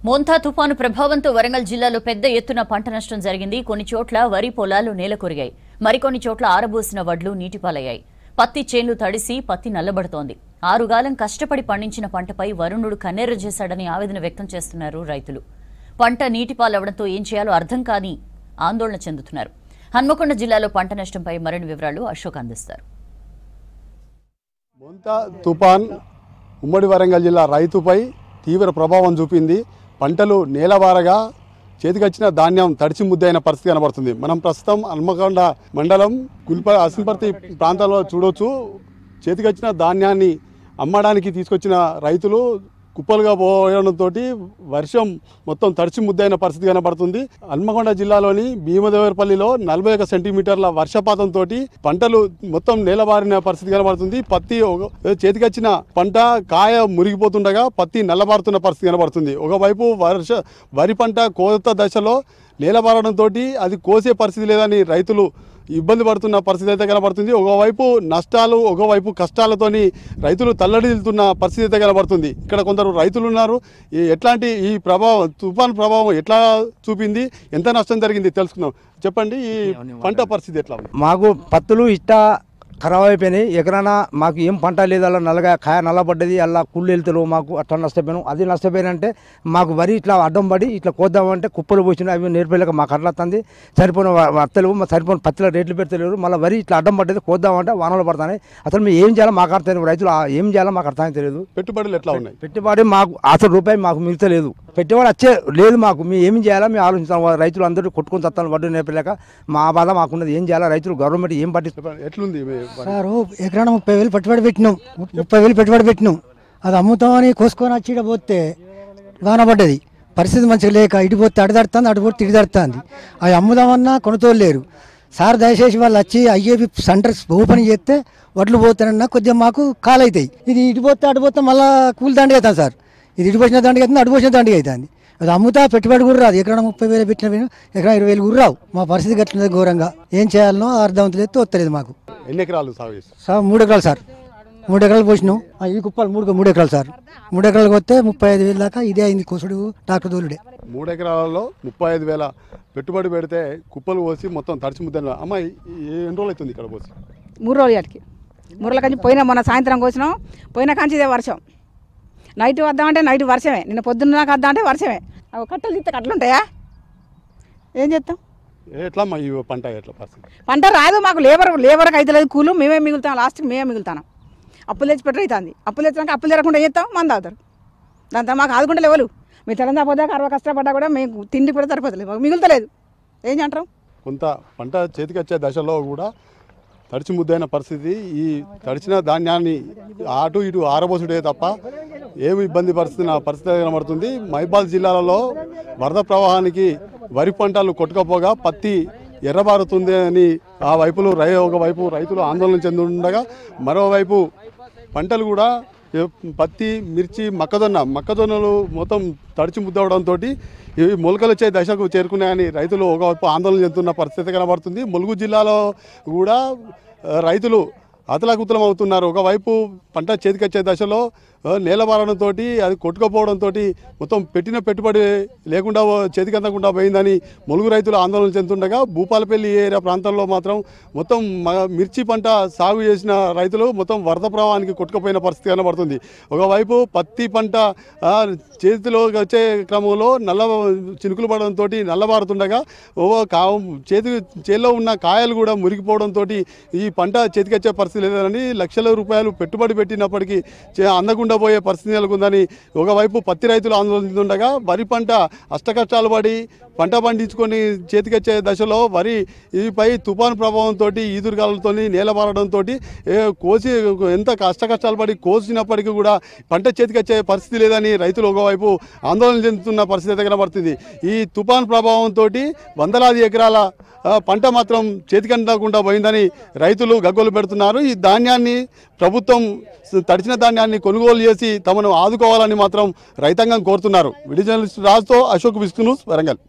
మోంతా తుఫాను ప్రభావంతో వరంగల్ జిల్లాలో పెద్ద ఎత్తున పంట నష్టం జరిగింది. కొన్ని చోట్ల వరి పొలాలు నేలకొరిగాయి. మరికొన్ని చోట్ల ఆరబోసిన వడ్లు నీటిపాలయ్యాయి. పత్తి చేన్లు తడిసి పత్తి నల్లబడుతోంది. 6 గాలం కష్టపడి పండించిన పంటపై వరుణుడు కన్నెర్ర చేశాడని ఆవేదన వ్యక్తం చేస్తున్నారు రైతులు. పంట నీటిపాలవడంతో ఏం చేయాలో అర్థం కాని ఆందోళన చెందుతున్నారు. హన్మకొండ జిల్లాలో పంట నష్టంపై మరిన్ని వివరాలు అశోక్ అందిస్తారు. మోంతా తుఫాన్ ఉమ్మడి వరంగల్ జిల్లా రైతుపై తీవ్ర ప్రభావం చూపింది. పంటలు నేలవారగా చేతికొచ్చిన ధాన్యం తడిచి ముద్దైన పరిస్థితి కనబడుతుంది. మనం ప్రస్తుతం హన్మకొండ మండలం అసిన్పర్తి ప్రాంతాల్లో చూడవచ్చు. చేతికొచ్చిన ధాన్యాన్ని అమ్మడానికి తీసుకొచ్చిన రైతులు కుప్పలుగా పోయడంతో వర్షం మొత్తం తడిచి ముద్దైన పరిస్థితి కనబడుతుంది. హన్మకొండ జిల్లాలోని భీమదేవరపల్లిలో 41 సెంటీమీటర్ల వర్షపాతంతో పంటలు మొత్తం నేలబారిన పరిస్థితి కనబడుతుంది. పత్తి చేతికొచ్చిన పంట కాయ మురిగిపోతుండగా పత్తి నల్లబారుతున్న పరిస్థితి కనబడుతుంది. ఒకవైపు వరి పంట కోత దశలో నేలబారడంతో అది కోసే పరిస్థితి లేదని రైతులు ఇబ్బంది పడుతున్న పరిస్థితి అయితే కనబడుతుంది. ఒకవైపు నష్టాలు, ఒకవైపు కష్టాలతోని రైతులు తల్లడిల్లుతున్న పరిస్థితి అయితే కనబడుతుంది. ఇక్కడ కొందరు రైతులు ఉన్నారు. ఎట్లాంటి ఈ తుఫాన్ ప్రభావం ఎట్లా చూపింది, ఎంత నష్టం జరిగింది తెలుసుకుందాం. చెప్పండి, ఈ పంట పరిస్థితి ఎట్లా ఉంది? మాకు పత్తులు ఖరాబ్ అయిపోయినాయి. ఎకరానా మాకు ఏం పంట లేదు. అలా నల్లగా కాయ నల్లబడ్డది. అలా కుళ్ళు వెళ్తారు. మాకు అట్లా నష్టపోయాను. అది నష్టపోయినంటే మాకు వరి ఇట్లా అడ్డం పడి ఇట్లా కోద్దామంటే కుప్పలు పోసినా అవి నేర్పలేక మాకు అట్లా తంది సరిపోయిన అత్తలు సరిపోయిన పత్తిలో రేట్లు పెడతలేరు. మళ్ళీ వరి ఇట్లా అడ్డం పడ్డది కోద్దామంటే వానలు పడతాయి. అసలు మేము ఏం చేయాలో మాకు అర్థం, రైతులు ఏం చేయాలో మాకు అర్థం తెలియదు. పెట్టుబడులు ఎట్లా ఉన్నాయి? పెట్టుబడి మాకు అసలు రూపాయి మాకు మిగతలేదు. పెట్టుబడి వచ్చే లేదు. మాకు మేము ఏం చేయాలో మేము ఆలోచిస్తాం. రైతులు అందరూ కొట్టుకొని తత్తాను వడ్డు నేర్పలేక మా బాధ మాకున్నది. ఏం చేయాలో రైతులు గవర్నమెంట్ ఏం పట్టిస్తారు? ఎట్లుంది సారు? ఎకరాన 30,000 పెట్టుబడి పెట్టినాం. 30,000 పెట్టుబడి పెట్టినాం. అది అమ్ముతామని కోసుకొని వచ్చి పోతే వానపడ్డది. పరిస్థితి మంచిగా లేక ఇటు పోతే అడిదడుతుంది, అటు పోతే ఇటు దడుతుంది. అవి అమ్ముదామన్నా కొనుతోలేరు. సార్ దయచేసి వాళ్ళు వచ్చి ఐఏబి సెంటర్స్ ఓపెన్ చేస్తే వడ్లు పోతానన్నా కొద్దిగా మాకు కాలు అవుతాయి. ఇది ఇటు పోతే అటు పోతే మళ్ళీ కూలి దండిగా అవుతాను సార్. ఇది ఇటు పోసిన దండిగా అవుతుంది, అటు పోసిన దండిగా అవుతుంది. అది అమ్ముతా పెట్టుబడి కూడా రాదు. ఎకరాన 30,000 పెట్టిన ఎకరా 20,000 కూడా రావు. మా పరిస్థితి గట్ల ఘోరంగా. ఏం చేయాలనో అర్థవంతులేదు, తోస్తలేదు మాకు. ఎన్ని ఎకరాలు సాగు చేస్తారు? సార్ 3 ఎకరాలు సార్. 3 ఎకరాలు పోసినాం. ఈ కుప్పాలు 3 ఎకరాలు సార్. 3 ఎకరాలకు వస్తే 35,000 దాకా ఇదే అయింది. కోసుడు డాక్టర్ దోలుడే. 3 ఎకరాలలో 35,000 పెట్టుబడి పెడితే కుప్పలు పోసి మొత్తం తడిచి ముద్ద. అమ్మాయి ఎన్ని రోజులు అవుతుంది ఇక్కడ పోసి? 3 రోజులు అడికి. 3 రోజుల కంచి పోయినా, మొన్న సాయంత్రం కోసినాం. పోయిన కంచి ఇదే వర్షం. నైట్ వద్దామంటే నైట్ వర్షమే. నిన్న పొద్దున్న నాకు వద్దామంటే వర్షమే. అవి కట్టలు తీస్తే కట్టలు ఉంటాయా? ఏం చేస్తాం? ఎట్లా ఈ పంట ఎట్లా పరిస్థితి? పంట రాదు మాకు. లేబర్కి అయితే లేదు. కూలు మేమే మిగులుతాం. లాస్ట్కి మేమే మిగులుతాను. అప్పులు తెచ్చి పెట్టవుతుంది. అప్పులు తెచ్చినాక అప్పులు జరగకుండా ఏం చేస్తాం? మంది అవుతారు. దాంతో మాకు ఆదుకుంటే లేవలు. మీ తెలంగాణ పోదాక 60 కష్టపడ్డా కూడా మేము తిండి కూడా సరిపోతలేదు. మాకు మిగులుతలేదు. ఏం చేంటాం? కొంత పంట చేతికి వచ్చే దశలో కూడా తడిచి ముద్దైన పరిస్థితి. ఈ తడిచిన ధాన్యాన్ని అటు ఇటు ఆరబోసుడే తప్ప ఏమి ఇబ్బంది పరిస్థితి కనబడుతుంది. మహిబాద్ జిల్లాలలో వరద ప్రవాహానికి వరి పంటలు కొట్టుకపోగా పత్తి ఎర్రబారుతుంది అని ఒకవైపు రైతులు ఆందోళన చెందుతుండగా, మరోవైపు పంటలు కూడా పత్తి, మిర్చి, మొక్కజొన్నలు మొత్తం తడిచి ముద్దవడంతో ఇవి మొలకలు వచ్చే దశకు చేరుకున్నాయని రైతులు ఒకవైపు ఆందోళన చెందుతున్న పరిస్థితి కనబడుతుంది. ములుగు జిల్లాలో కూడా రైతులు అతలాకుతలం అవుతున్నారు. ఒకవైపు పంట చేతికొచ్చే దశలో నేలబారడంతో అది కొట్టుకుపోవడంతో మొత్తం పెట్టిన పెట్టుబడి లేకుండా చేతికి అందకుండా పోయిందని ములుగు రైతులు ఆందోళన చెందుతుండగా, భూపాలపల్లి ఏరియా ప్రాంతాల్లో మాత్రం మొత్తం మిర్చి పంట సాగు చేసిన రైతులు మొత్తం వరద ప్రవాహానికి కొట్టుకుపోయిన పరిస్థితి కనబడుతుంది. ఒకవైపు పత్తి పంట చేతిలో వచ్చే క్రమంలో చినుకులు పడడంతో నల్లబారుతుండగా, చేతిలో ఉన్న కాయలు కూడా మురిగిపోవడంతో ఈ పంట చేతికొచ్చే పరిస్థితి లేదని లక్షల రూపాయలు పెట్టుబడి పెట్టినప్పటికీ అందకుండా పోయే పరిస్థితి నెలకొందని ఒకవైపు పత్తి రైతులు ఆందోళనగా, వరి పంట అష్టకష్టాలు పడి పంట పండించుకొని చేతికొచ్చే దశలో వరిపై తుఫాను ప్రభావంతో ఈదురుగాలతో నేలబారడంతో కోసి ఎంత కష్టాలు పడి కోసినప్పటికీ కూడా పంట చేతికొచ్చే పరిస్థితి లేదని రైతులు ఒకవైపు ఆందోళన చెందుతున్న పరిస్థితి కనబడుతుంది. ఈ తుఫాను ప్రభావంతో వందలాది ఎకరాల పంట మాత్రం చేతికందకుండా పోయిందని రైతులు గగ్గోలు పెడుతున్నారు. ఈ ధాన్యాన్ని ప్రభుత్వం తడిచిన ధాన్యాన్ని కొనుగోలు చేసి తమను ఆదుకోవాలని మాత్రం రైతాంగం కోరుతున్నారు. వీడియో జర్నలిస్ట్ రాజుతో అశోక్, విస్కు న్యూస్, వరంగల్.